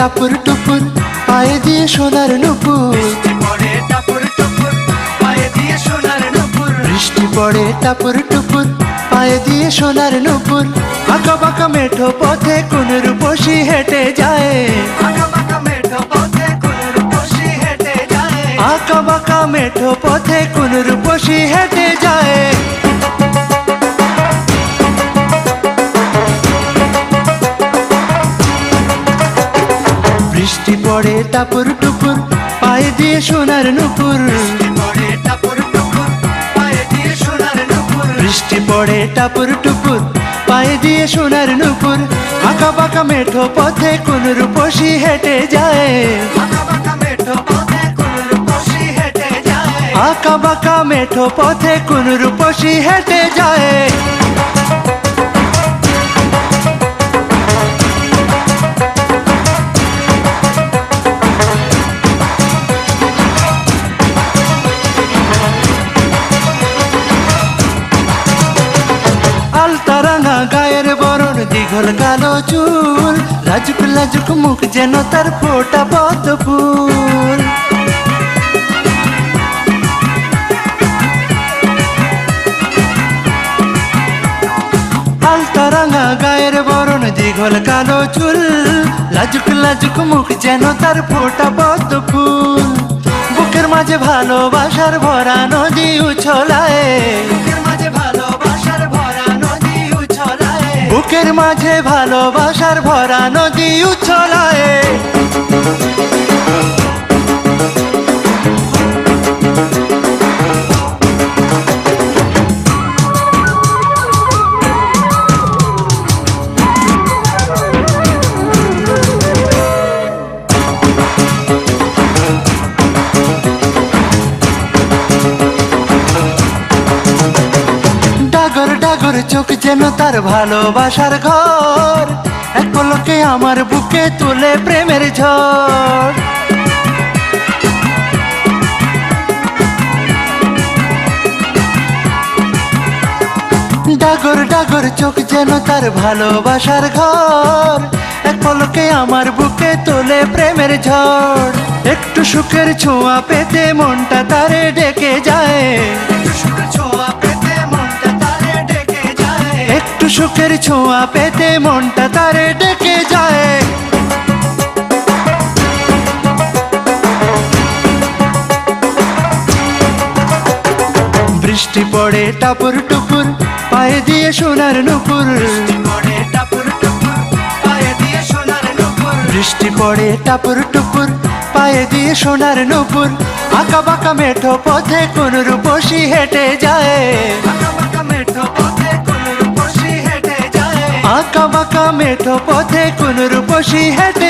টাপুর টুপুর পায়ে দিয়ে সোনার নুপুর, বৃষ্টি পড়ে টাপুর টুপুর পায়ে দিয়ে সোনার নুপুর। আঁকা বাঁকা মেঠো পথে কোন রূপসী হেঁটে যায়, আঁকা বাঁকা মেঠো পথে কোন রূপসী হেঁটে যায়। বৃষ্টি পড়ে টাপুর টুপুর পায়ে দিয়ে সোনার নুপুর, বৃষ্টি পড়ে টাপুর টুপুর পায়ে দিয়ে সোনার নুপুর। আঁকা বাঁকা মেঠো পথে কোন রূপসী হেঁটে যায়, আঁকা বাঁকা মেঠো পথে কোন রূপসী হেঁটে যায়। আলতারাঙা গায়ের বরণ, দীঘল কালো চুল, লাজুক লাজুক মুখ যেন তার ফোটা পদ্ম ফুল। আলতারাঙা গায়ের বরণ, দীঘল কালো চুল, লাজুক লাজুক মুখ যেন তার ফোটা পদ্ম ফুল। বুকের মাঝে ভালোবাসার ভরা নদী উছলায়, বুকের মাঝে ভালোবাসার ভরা নদী উছলায়। ডাগর ডাগর চোখ যেন তার ভালোবাসার ঘর, এক পলকে আমার বুকে তুলে প্রেমের ঝড়। ডাগর ডাগর চোখ যেন তার ভালোবাসার ঘর, এক পলকে আমার বুকে তোলে প্রেমের ঝড়। একটু সুখের ছোঁয়া পেতে মনটা তারে ডেকে যায়, একটু সুখের ছোঁয়া পেতে মনটা তারে ডেকে যায়। বৃষ্টি পড়ে টাপুর টুপুর পায়ে দিয়ে সোনার নুপুর, বৃষ্টি পড়ে টাপুর টুপুর পায়ে দিয়ে সোনার নুপুর। আঁকা বাঁকা মেঠো পথে কোন রূপসী হেঁটে যায়, আঁকা বাঁকা মেঠো পথে কোন রূপসী হেঁটে